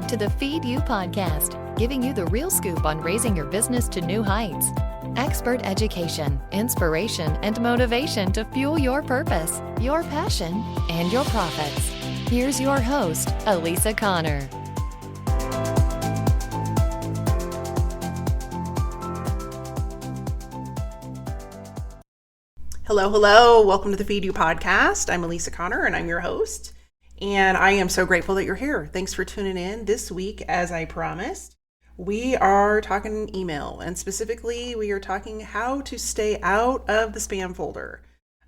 to the Feed You podcast, giving you the real scoop on raising your business to new heights. Expert education, inspiration, and motivation to fuel your purpose, your passion, and your profits. Here's your host, Elisa Connor. Hello. Welcome to the Feed You podcast. I'm Elisa Connor and I'm your host. And I am so grateful that you're here. Thanks for tuning in. This week, as I promised, we are talking email, and specifically we are talking how to stay out of the spam folder.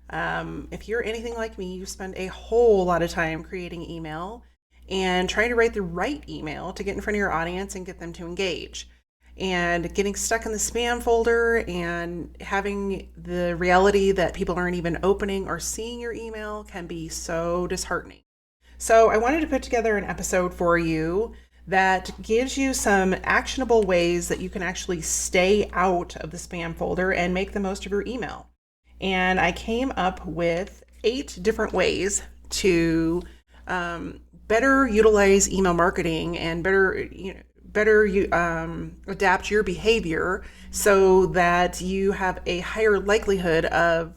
If you're anything like me, you spend a whole lot of time creating email and trying to write the right email to get in front of your audience and get them to engage. And getting stuck in the spam folder and having the reality that people aren't even opening or seeing your email can be so disheartening. So I wanted to put together an episode for you that gives you some actionable ways that you can actually stay out of the spam folder and make the most of your email. And I came up with 8 different ways to better utilize email marketing and better adapt your behavior so that you have a higher likelihood of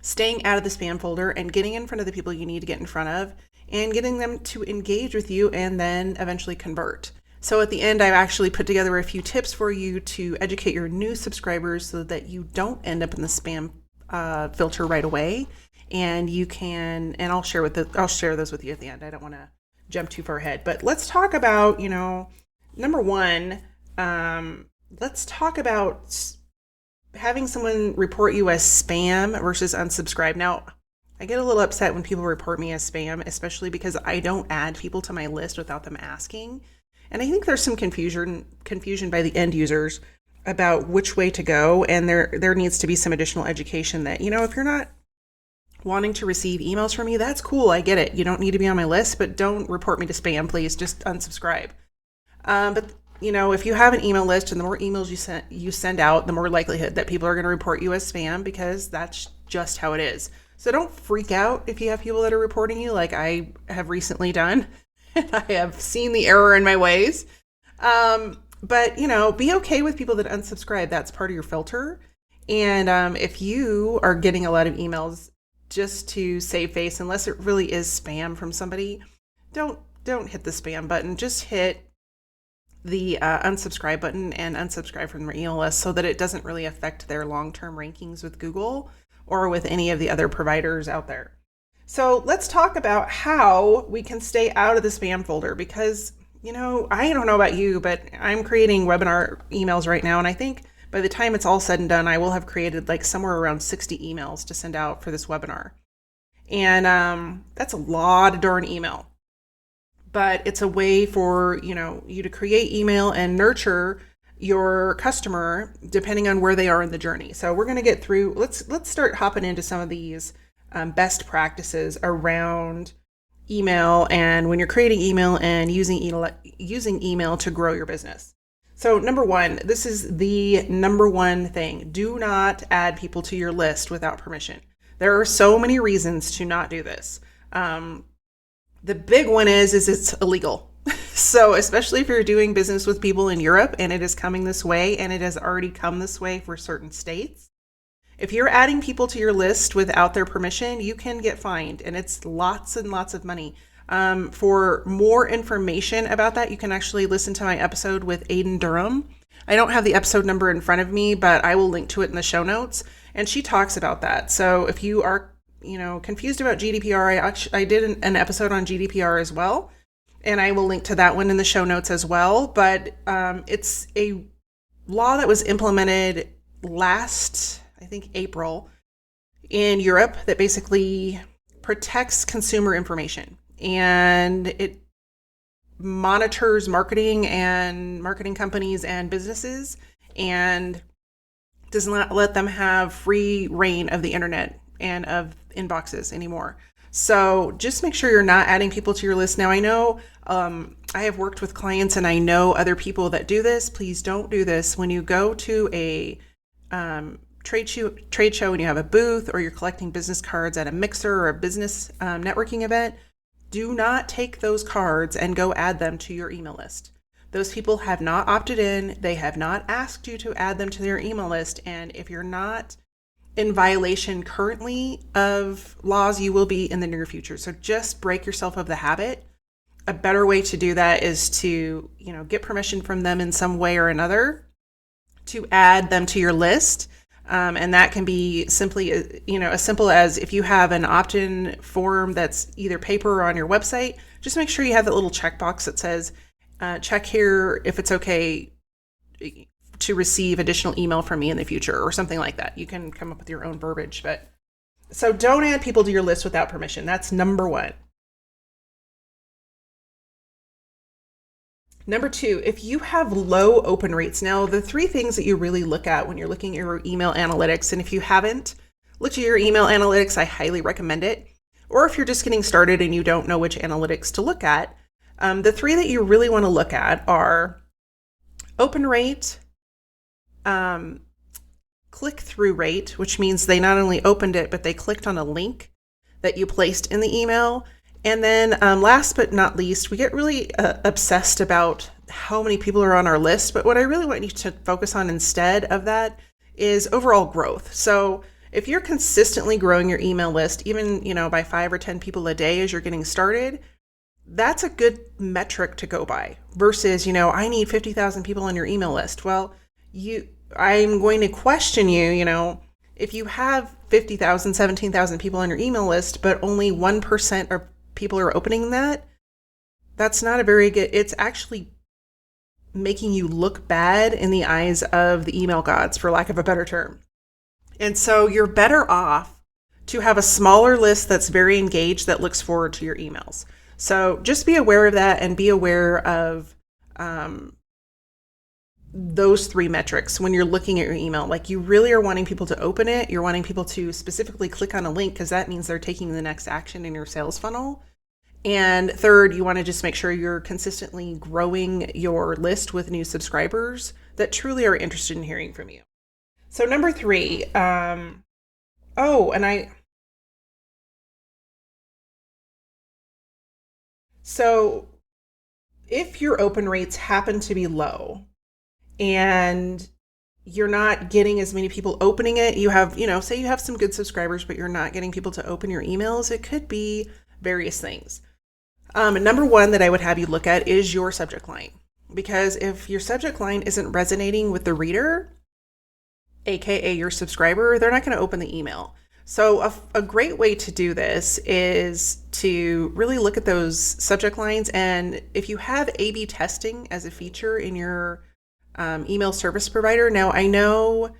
staying out of the spam folder and getting in front of the people you need to get in front of and getting them to engage with you and then eventually convert. So at the end, I've actually put together a few tips for you to educate your new subscribers so that you don't end up in the spam filter right away. And you can, and I'll share those with you at the end. I don't want to jump too far ahead, but let's talk about, number one, let's talk about having someone report you as spam versus unsubscribe. Now, I get a little upset when people report me as spam, especially because I don't add people to my list without them asking. And I think there's some confusion by the end users about which way to go. And there needs to be some additional education that, if you're not wanting to receive emails from me, that's cool. I get it. You don't need to be on my list, but don't report me to spam, please. Just unsubscribe. But if you have an email list and the more emails you send out, the more likelihood that people are going to report you as spam, because that's just how it is. So don't freak out if you have people that are reporting you like I have recently done. I have seen the error in my ways. But be okay with people that unsubscribe. That's part of your filter. And if you are getting a lot of emails just to save face, unless it really is spam from somebody, don't hit the spam button. Just hit the unsubscribe button and unsubscribe from their email list so that it doesn't really affect their long-term rankings with Google or with any of the other providers out there. So let's talk about how we can stay out of the spam folder, because, I don't know about you, but I'm creating webinar emails right now. And I think by the time it's all said and done, I will have created like somewhere around 60 emails to send out for this webinar. And that's a lot of darn email. But it's a way for, you to create email and nurture your customer depending on where they are in the journey. So we're going to get through, let's start hopping into some of these best practices around email and when you're creating email and using email to grow your business. So number one, this is the number one thing. Do not add people to your list without permission. There are so many reasons to not do this. The big one is it's illegal. So especially if you're doing business with people in Europe and it is coming this way, and it has already come this way for certain states. If you're adding people to your list without their permission, you can get fined, and it's lots and lots of money. For more information about that, you can actually listen to my episode with Aiden Durham. I don't have the episode number in front of me, but I will link to it in the show notes. And she talks about that. So if you are confused about GDPR, I did an episode on GDPR as well, and I will link to that one in the show notes as well. But it's a law that was implemented last, I think, April in Europe that basically protects consumer information, and it monitors marketing companies and businesses, and does not let them have free reign of the internet and of inboxes anymore. So just make sure you're not adding people to your list. Now, I know I have worked with clients and I know other people that do this. Please don't do this. When you go to a trade show and you have a booth, or you're collecting business cards at a mixer or a business networking event, do not take those cards and go add them to your email list. Those people have not opted in. They have not asked you to add them to their email list. And if you're not in violation currently of laws, you will be in the near future. So just break yourself of the habit. A better way to do that is to, get permission from them in some way or another to add them to your list. And that can be simply, as simple as if you have an opt-in form that's either paper or on your website, just make sure you have that little checkbox that says, check here if it's okay to receive additional email from me in the future or something like that. You can come up with your own verbiage, so don't add people to your list without permission. That's number one. Number two, if you have low open rates. Now, the three things that you really look at when you're looking at your email analytics, and if you haven't looked at your email analytics, I highly recommend it. Or if you're just getting started and you don't know which analytics to look at, the three that you really want to look at are open rate, click-through rate, which means they not only opened it, but they clicked on a link that you placed in the email. And then last but not least, we get really obsessed about how many people are on our list. But what I really want you to focus on instead of that is overall growth. So if you're consistently growing your email list, even, by 5 or 10 people a day as you're getting started, that's a good metric to go by versus, I need 50,000 people on your email list. Well, I'm going to question you, if you have 50,000, 17,000 people on your email list, but only 1% of people are opening that, that's not a very good, it's actually making you look bad in the eyes of the email gods, for lack of a better term. And so you're better off to have a smaller list that's very engaged, that looks forward to your emails. So just be aware of that and be aware of those three metrics when you're looking at your email. Like, you really are wanting people to open it. You're wanting people to specifically click on a link because that means they're taking the next action in your sales funnel. And third, you want to just make sure you're consistently growing your list with new subscribers that truly are interested in hearing from you. So number three, So if your open rates happen to be low and you're not getting as many people opening it, you have, say you have some good subscribers, but you're not getting people to open your emails, it could be various things. Number one that I would have you look at is your subject line, because if your subject line isn't resonating with the reader, AKA your subscriber, they're not going to open the email. So a great way to do this is to really look at those subject lines. And if you have A/B testing as a feature in your email service provider, now I know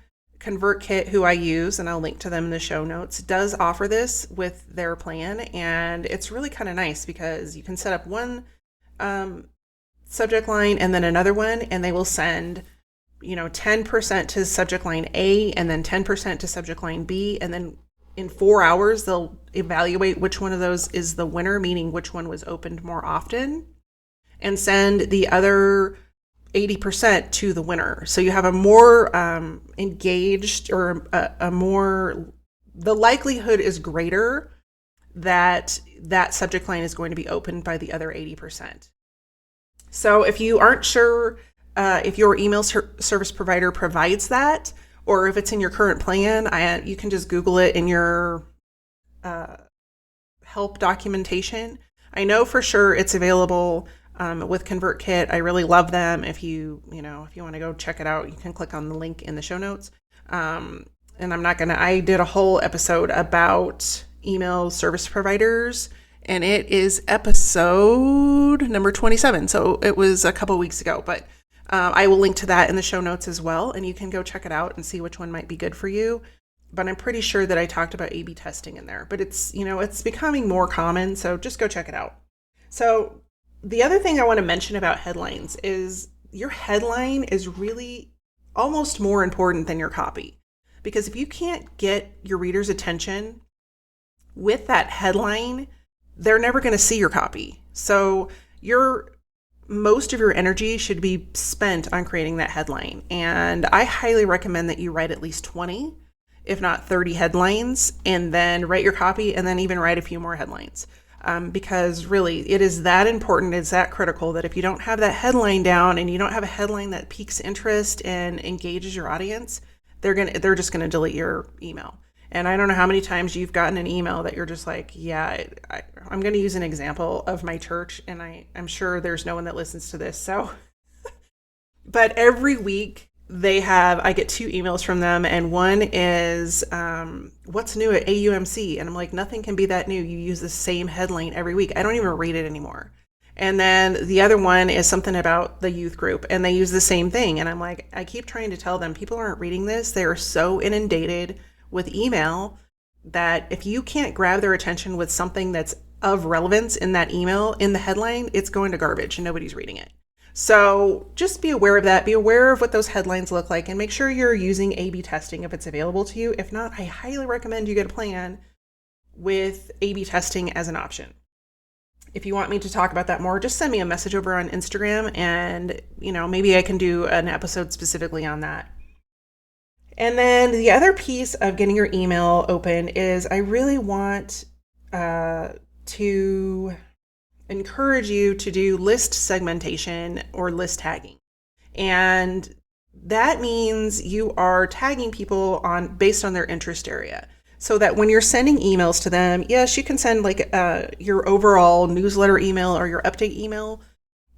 ConvertKit, who I use, and I'll link to them in the show notes, does offer this with their plan. And it's really kind of nice because you can set up one subject line and then another one, and they will send 10% to subject line A and then 10% to subject line B, and then in 4 hours, they'll evaluate which one of those is the winner, meaning which one was opened more often, and send the other 80% to the winner. So you have a more engaged, or the likelihood is greater that that subject line is going to be opened by the other 80%. So if you aren't sure if your email service provider provides that, or if it's in your current plan, you can just Google it in your help documentation. I know for sure it's available with ConvertKit. I really love them. If you want to go check it out, you can click on the link in the show notes. And I did a whole episode about email service providers, and it is episode number 27. So it was a couple weeks ago, but I will link to that in the show notes as well, and you can go check it out and see which one might be good for you. But I'm pretty sure that I talked about A/B testing in there, but it's becoming more common, so just go check it out. So the other thing I want to mention about headlines is your headline is really almost more important than your copy, because if you can't get your reader's attention with that headline, they're never going to see your copy. So most of your energy should be spent on creating that headline. And I highly recommend that you write at least 20, if not 30 headlines, and then write your copy, and then even write a few more headlines. because really it is that important, it's that critical that if you don't have that headline down and you don't have a headline that piques interest and engages your audience, they're just going to delete your email. And I don't know how many times you've gotten an email that you're just like, yeah, I'm going to use an example of my church, and I'm sure there's no one that listens to this. So, but every week I get 2 emails from them, and one is, what's new at AUMC? And I'm like, nothing can be that new. You use the same headline every week. I don't even read it anymore. And then the other one is something about the youth group, and they use the same thing. And I'm like, I keep trying to tell them, people aren't reading this. They are so inundated with email that if you can't grab their attention with something that's of relevance in that email, in the headline, it's going to garbage and nobody's reading it. So just be aware of that. Be aware of what those headlines look like, and make sure you're using A/B testing if it's available to you. If not, I highly recommend you get a plan with A/B testing as an option. If you want me to talk about that more, just send me a message over on Instagram, and maybe I can do an episode specifically on that. And then the other piece of getting your email open is I really want to encourage you to do list segmentation or list tagging. And that means you are tagging people based on their interest area, so that when you're sending emails to them, yes, you can send your overall newsletter email or your update email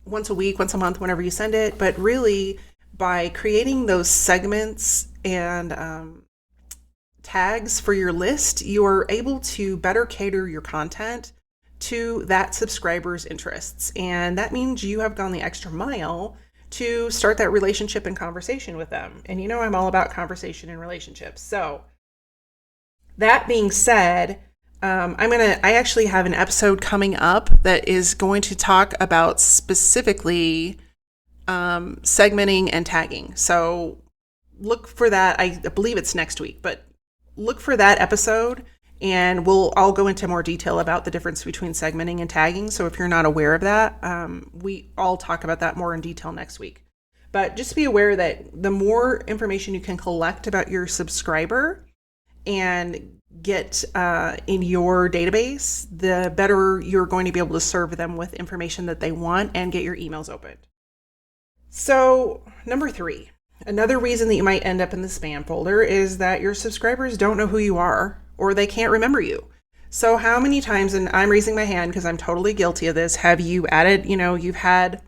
once a week, once a month, whenever you send it. But really, by creating those segments and tags for your list, you are able to better cater your content to that subscriber's interests. And that means you have gone the extra mile to start that relationship and conversation with them. And I'm all about conversation and relationships. So that being said, I actually have an episode coming up that is going to talk about specifically segmenting and tagging. So look for that. I believe it's next week, but look for that episode, and I'll go into more detail about the difference between segmenting and tagging. So if you're not aware of that, I'll talk about that more in detail next week. But just be aware that the more information you can collect about your subscriber and get in your database, the better you're going to be able to serve them with information that they want and get your emails opened. So number 3, another reason that you might end up in the spam folder is that your subscribers don't know who you are, or they can't remember you. So how many times, and I'm raising my hand because I'm totally guilty of this, have you added, you've had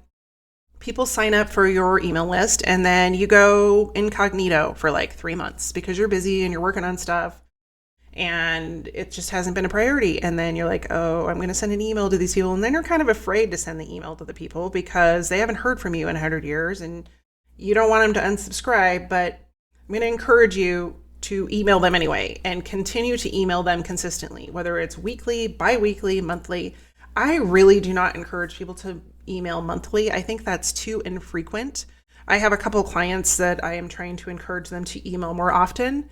people sign up for your email list, and then you go incognito for like 3 months because you're busy and you're working on stuff and it just hasn't been a priority. And then you're like, oh, I'm going to send an email to these people. And then you're kind of afraid to send the email to the people because they haven't heard from you in 100 years and you don't want them to unsubscribe. But I'm going to encourage you to email them anyway and continue to email them consistently, whether it's weekly, bi-weekly, monthly. I really do not encourage people to email monthly. I think that's too infrequent. I have a couple of clients that I am trying to encourage them to email more often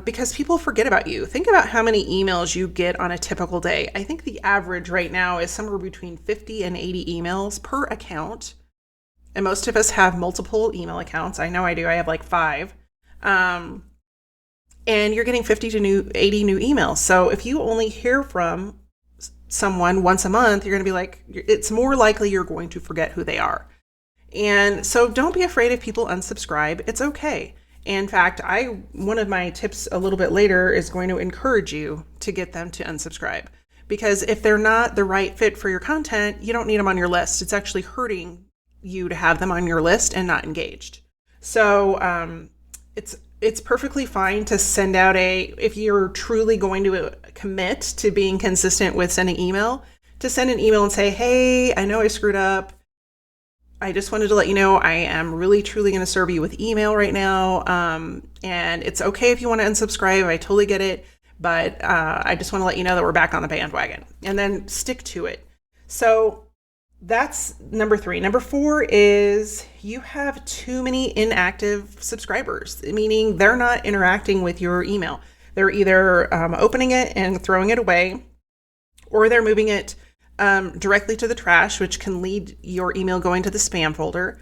because people forget about you. Think about how many emails you get on a typical day. I think the average right now is somewhere between 50 and 80 emails per account. And most of us have multiple email accounts. I know I do. I have like 5. And you're getting 50 to 80 new emails. So if you only hear from someone once a month, you're going to be like, it's more likely you're going to forget who they are. And so don't be afraid if people unsubscribe. It's okay. In fact, one of my tips a little bit later is going to encourage you to get them to unsubscribe, because if they're not the right fit for your content, you don't need them on your list. It's actually hurting you to have them on your list and not engaged. So it's perfectly fine to send out if you're truly going to commit to being consistent with sending email, to send an email and say, hey, I know I screwed up. I just wanted to let you know I am really truly going to serve you with email right now. And it's okay if you want to unsubscribe. I totally get it. But I just want to let you know that we're back on the bandwagon, and then stick to it. So that's number 3. Number 4 is you have too many inactive subscribers, meaning they're not interacting with your email. They're either opening it and throwing it away, or they're moving it directly to the trash, which can lead your email going to the spam folder,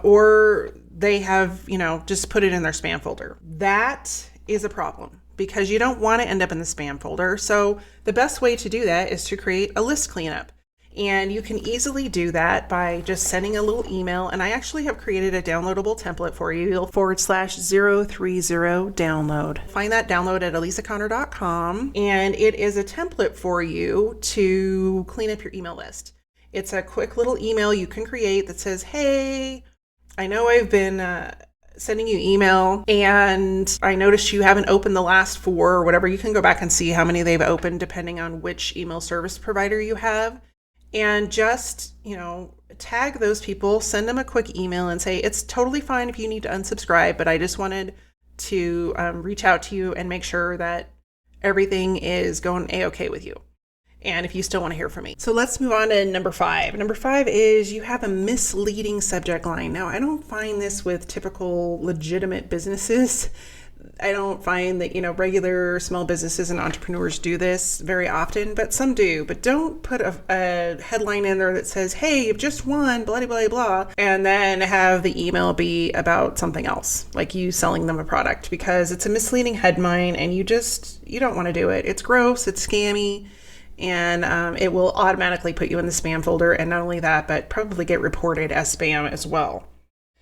or they have, just put it in their spam folder. That is a problem, because you don't want to end up in the spam folder. So the best way to do that is to create a list cleanup. And you can easily do that by just sending a little email. And I actually have created a downloadable template for you. You'll /030 download. Find that download at elisaconnor.com. And it is a template for you to clean up your email list. It's a quick little email you can create that says, hey, I know I've been sending you email and I noticed you haven't opened the last 4 or whatever. You can go back and see how many they've opened depending on which email service provider you have. And just, tag those people, send them a quick email and say, it's totally fine if you need to unsubscribe, but I just wanted to reach out to you and make sure that everything is going A-okay with you. And if you still want to hear from me. So let's move on to number 5. Number 5 is you have a misleading subject line. Now, I don't find this with typical legitimate businesses. I don't find that, regular small businesses and entrepreneurs do this very often, but some do. But don't put a headline in there that says, hey, you've just won, blah, blah, blah, and then have the email be about something else, like you selling them a product, because it's a misleading headline and you don't want to do it. It's gross, it's scammy, and it will automatically put you in the spam folder. And not only that, but probably get reported as spam as well.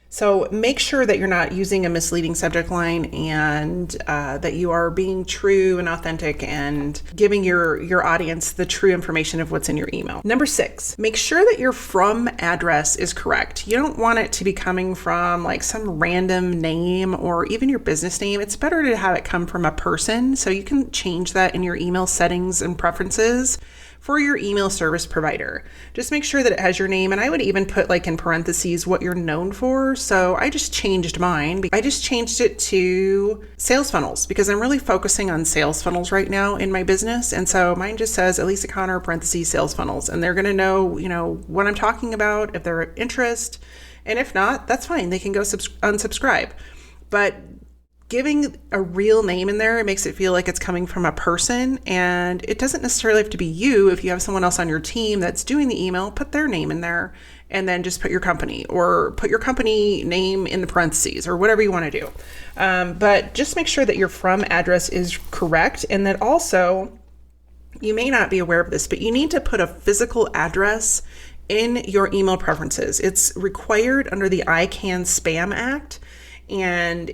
So make sure that you're not using a misleading subject line and that you are being true and authentic and giving your audience the true information of what's in your email. Number 6, make sure that your from address is correct. You don't want it to be coming from like some random name or even your business name. It's better to have it come from a person. So you can change that in your email settings and preferences for your email service provider. Just make sure that it has your name, and I would even put like in parentheses what you're known for. So I just changed mine. I just changed it to sales funnels because I'm really focusing on sales funnels right now in my business. And so mine just says Elisa Connor parentheses sales funnels, and they're going to know, what I'm talking about if they're interest. And if not, that's fine. They can go unsubscribe. But giving a real name in there, it makes it feel like it's coming from a person, and it doesn't necessarily have to be you. If you have someone else on your team that's doing the email, put their name in there and then just put your company or put your company name in the parentheses or whatever you want to do. But just make sure that your from address is correct, and that also, you may not be aware of this, but you need to put a physical address in your email preferences. It's required under the ICANN Spam Act, and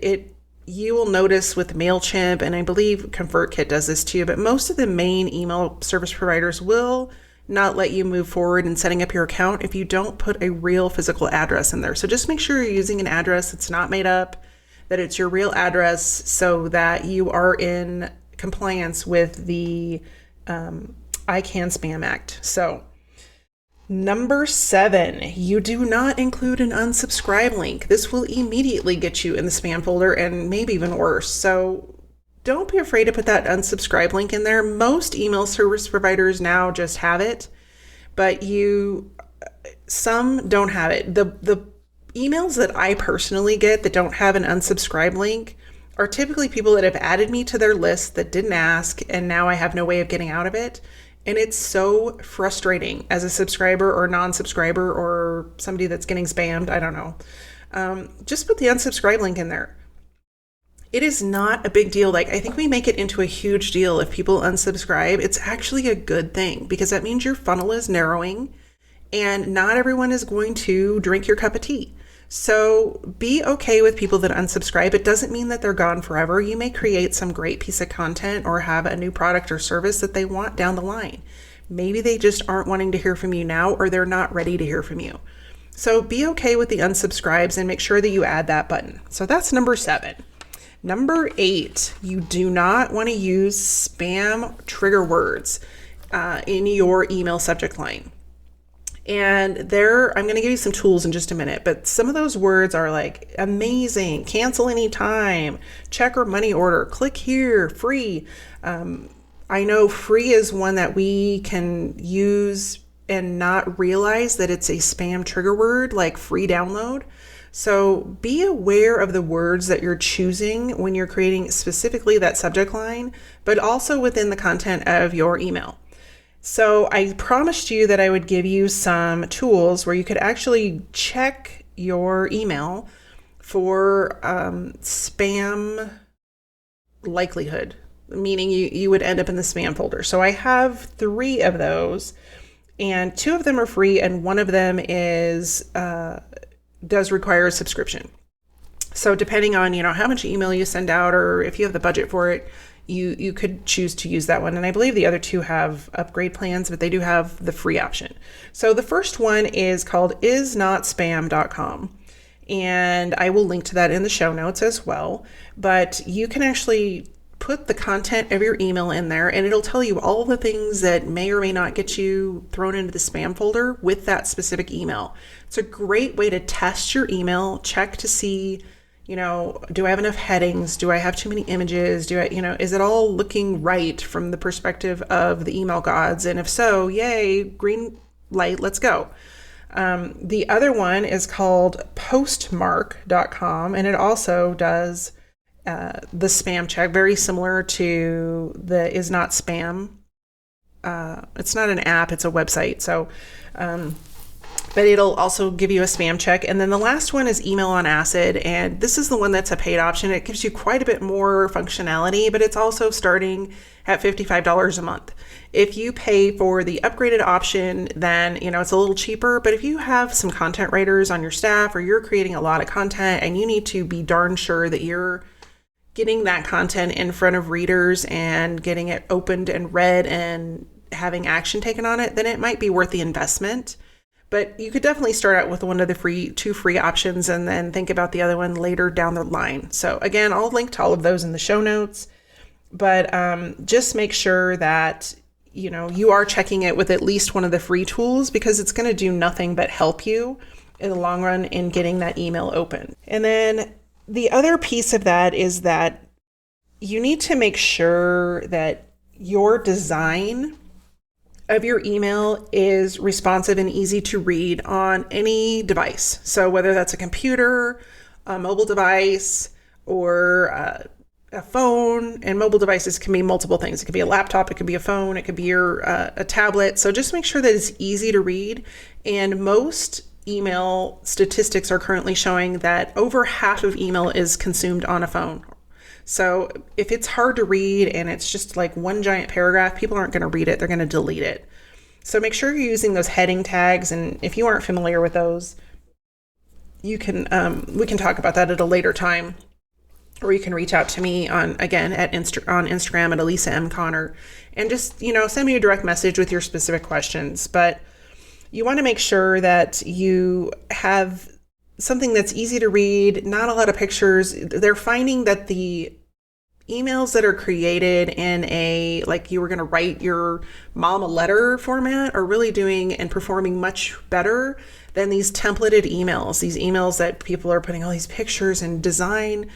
you will notice with MailChimp, and I believe ConvertKit does this too, but most of the main email service providers will not let you move forward in setting up your account if you don't put a real physical address in there. So just make sure you're using an address that's not made up, that it's your real address, so that you are in compliance with the ICANN Spam Act. So number 7, you do not include an unsubscribe link. This will immediately get you in the spam folder and maybe even worse. So don't be afraid to put that unsubscribe link in there. Most email service providers now just have it, but some don't have it. The emails that I personally get that don't have an unsubscribe link are typically people that have added me to their list that didn't ask, and now I have no way of getting out of it. And it's so frustrating as a subscriber or non-subscriber or somebody that's getting spammed. I don't know. Just put the unsubscribe link in there. It is not a big deal. Like, I think we make it into a huge deal if people unsubscribe. It's actually a good thing because that means your funnel is narrowing and not everyone is going to drink your cup of tea. So be okay with people that unsubscribe. It doesn't mean that they're gone forever. You may create some great piece of content or have a new product or service that they want down the line. Maybe they just aren't wanting to hear from you now, or they're not ready to hear from you. So be okay with the unsubscribes and make sure that you add that button. So that's number 7. Number 8, you do not want to use spam trigger words in your email subject line. And I'm going to give you some tools in just a minute, but some of those words are like amazing, cancel anytime, check or money order, click here, free. I know free is one that we can use and not realize that it's a spam trigger word, like free download. So be aware of the words that you're choosing when you're creating specifically that subject line, but also within the content of your email. So I promised you that I would give you some tools where you could actually check your email for spam likelihood. meaning you would end up in the spam folder. So I have 3 of those, and 2 of them are free, and one of them is does require a subscription. So depending on, how much email you send out, or if you have the budget for it, you could choose to use that one. And I believe the other 2 have upgrade plans, but they do have the free option. So the first one is called isnotspam.com. And I will link to that in the show notes as well. But you can actually put the content of your email in there, and it'll tell you all the things that may or may not get you thrown into the spam folder with that specific email. It's a great way to test your email, check to see, do I have enough headings? Do I have too many images? Is it all looking right from the perspective of the email gods? And if so, yay, green light, let's go. The other one is called postmark.com, and it also does the spam check, very similar to the Is Not Spam. It's not an app, it's a website. So, but it'll also give you a spam check. And then the last one is Email on Acid. And this is the one that's a paid option. It gives you quite a bit more functionality, but it's also starting at $55 a month. If you pay for the upgraded option, then, it's a little cheaper. But if you have some content writers on your staff, or you're creating a lot of content and you need to be darn sure that you're getting that content in front of readers and getting it opened and read and having action taken on it, then it might be worth the investment. But you could definitely start out with one of the 2 free options and then think about the other one later down the line. So again, I'll link to all of those in the show notes. But just make sure that you are checking it with at least one of the free tools, because it's going to do nothing but help you in the long run in getting that email open. And then the other piece of that is that you need to make sure that your design of your email is responsive and easy to read on any device. So whether that's a computer, a mobile device, or a phone, and mobile devices can be multiple things. It could be a laptop, it could be a phone, it could be a tablet. So just make sure that it's easy to read. And most email statistics are currently showing that over half of email is consumed on a phone. So if it's hard to read and it's just like one giant paragraph, people aren't going to read it. They're going to delete it. So make sure you're using those heading tags. And if you aren't familiar with those, we can talk about that at a later time. Or you can reach out to me on Instagram at Elisa M. Connor, and just, send me a direct message with your specific questions. But you want to make sure that you have something that's easy to read, not a lot of pictures. They're finding that the emails that are created in like you were going to write your mom a letter format are really doing and performing much better than these templated emails. These emails that people are putting all these pictures and design,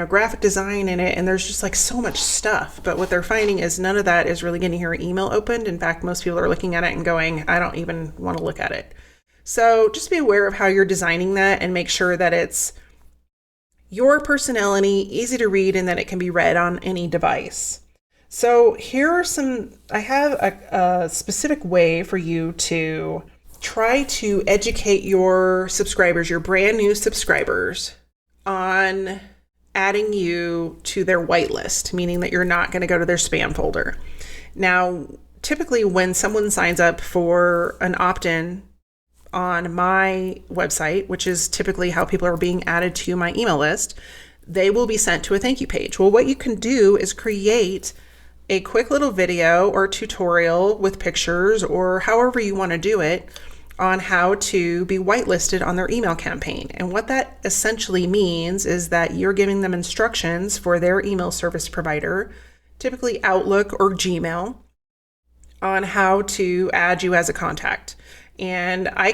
graphic design in it, and there's just like so much stuff. But what they're finding is none of that is really getting your email opened. In fact, most people are looking at it and going, I don't even want to look at it. So just be aware of how you're designing that and make sure that it's your personality, easy to read, and that it can be read on any device. So here are I have a specific way for you to try to educate your subscribers, your brand new subscribers, on adding you to their whitelist, meaning that you're not going to go to their spam folder. Now, typically when someone signs up for an opt-in on my website, which is typically how people are being added to my email list, they will be sent to a thank you page. Well, what you can do is create a quick little video or tutorial with pictures, or however you want to do it, on how to be whitelisted on their email campaign. And what that essentially means is that you're giving them instructions for their email service provider, typically Outlook or Gmail, on how to add you as a contact. And I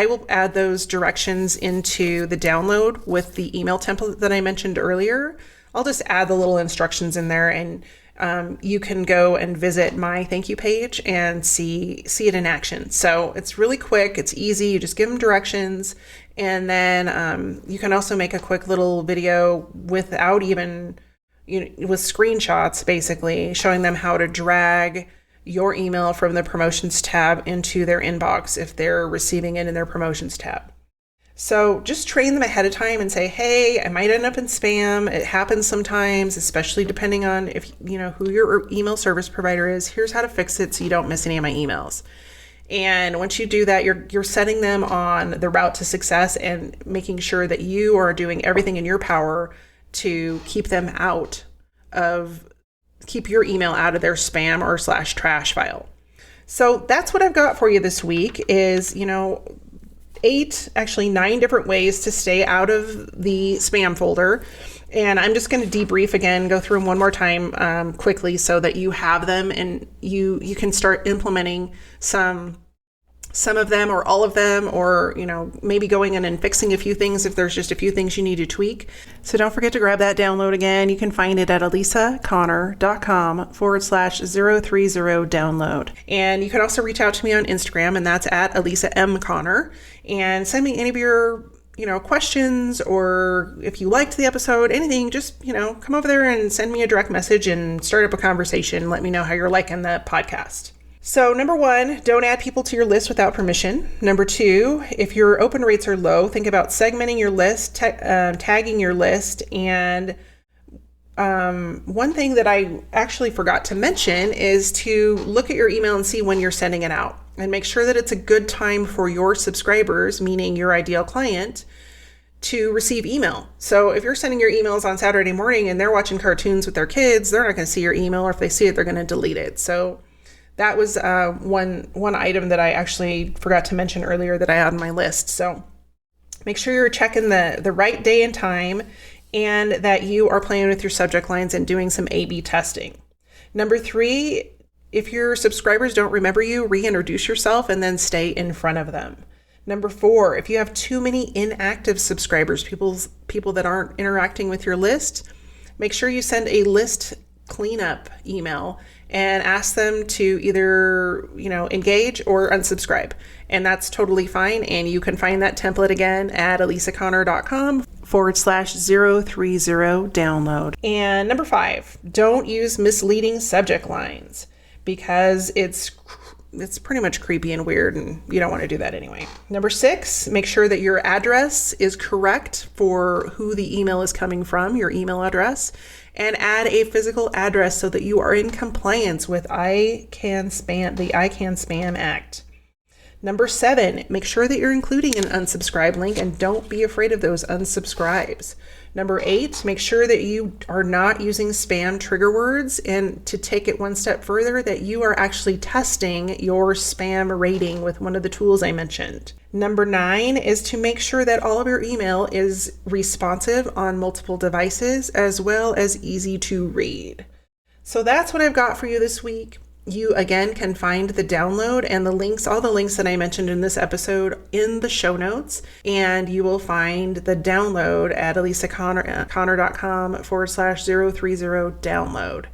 will add those directions into the download with the email template that I mentioned earlier. I'll just add the little instructions in there, and you can go and visit my thank you page and see it in action. So it's really quick. It's easy. You just give them directions. And then you can also make a quick little video without even, with screenshots, basically showing them how to drag your email from the promotions tab into their inbox if they're receiving it in their promotions tab. So just train them ahead of time and say, hey, I might end up in spam. It happens sometimes, especially depending on if you know who your email service provider is. Here's how to fix it so you don't miss any of my emails. And once you do that, you're setting them on the route to success and making sure that you are doing everything in your power to keep your email out of their spam or /trash file. So that's what I've got for you this week is, 9 different ways to stay out of the spam folder. And I'm just going to debrief again, go through them one more time quickly so that you have them and you can start implementing some of them or all of them, or, maybe going in and fixing a few things if there's just a few things you need to tweak. So don't forget to grab that download again. You can find it at AlisaConnor.com/030 download. And you can also reach out to me on Instagram, and that's at Alisa M. Connor, and send me any of your questions, or if you liked the episode, anything, just, come over there and send me a direct message and start up a conversation. Let me know how you're liking the podcast. So number 1, don't add people to your list without permission. Number 2, if your open rates are low, think about segmenting your list, tagging your list. And one thing that I actually forgot to mention is to look at your email and see when you're sending it out, and make sure that it's a good time for your subscribers, meaning your ideal client, to receive email. So if you're sending your emails on Saturday morning and they're watching cartoons with their kids, they're not going to see your email, or if they see it, they're going to delete it. So that was one item that I actually forgot to mention earlier that I had on my list. So make sure you're checking the right day and time, and that you are playing with your subject lines and doing some A/B testing. Number 3, if your subscribers don't remember you, reintroduce yourself and then stay in front of them. Number 4, if you have too many inactive subscribers, people that aren't interacting with your list, make sure you send a list cleanup email and ask them to either, engage or unsubscribe. And that's totally fine. And you can find that template again at AlisaConnor.com/030 download. And number 5, don't use misleading subject lines, because it's pretty much creepy and weird, and you don't want to do that anyway. Number 6, make sure that your address is correct for who the email is coming from, your email address, and add a physical address so that you are in compliance with the ICANN Spam Act. Number 7, make sure that you're including an unsubscribe link, and don't be afraid of those unsubscribes. Number 8, make sure that you are not using spam trigger words, and to take it one step further, that you are actually testing your spam rating with one of the tools I mentioned. Number 9 is to make sure that all of your email is responsive on multiple devices, as well as easy to read. So that's what I've got for you this week. You, again, can find the download and the links, all the links that I mentioned in this episode, in the show notes. And you will find the download at AlisaConnor.com/030 download.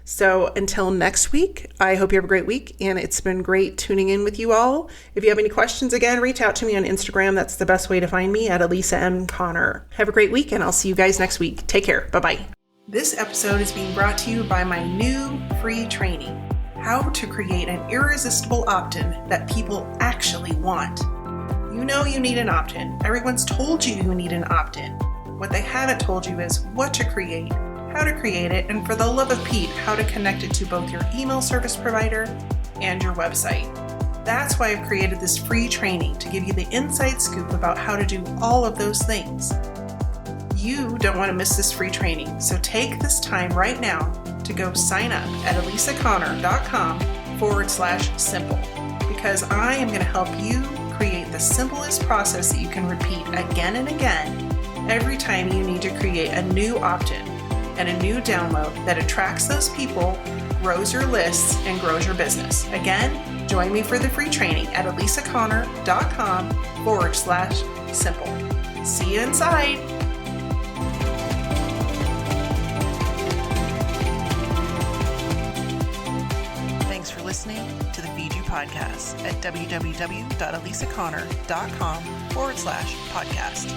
So until next week, I hope you have a great week, and it's been great tuning in with you all. If you have any questions, again, reach out to me on Instagram. That's the best way to find me, at Alisa M. Connor. Have a great week, and I'll see you guys next week. Take care. Bye-bye. This episode is being brought to you by my new free training, How to Create an Irresistible Opt-in That People Actually Want. You know you need an opt-in. Everyone's told you you need an opt-in. What they haven't told you is what to create, how to create it, and for the love of Pete, how to connect it to both your email service provider and your website. That's why I've created this free training, to give you the inside scoop about how to do all of those things. You don't want to miss this free training, so take this time right now to go sign up at AlisaConnor.com/simple, because I am going to help you create the simplest process that you can repeat again and again every time you need to create a new opt-in and a new download that attracts those people, grows your lists, and grows your business. Again, join me for the free training at AlisaConnor.com/simple. See you inside. Thanks for listening to the Feed You Podcast at www.alisaconnor.com/podcast.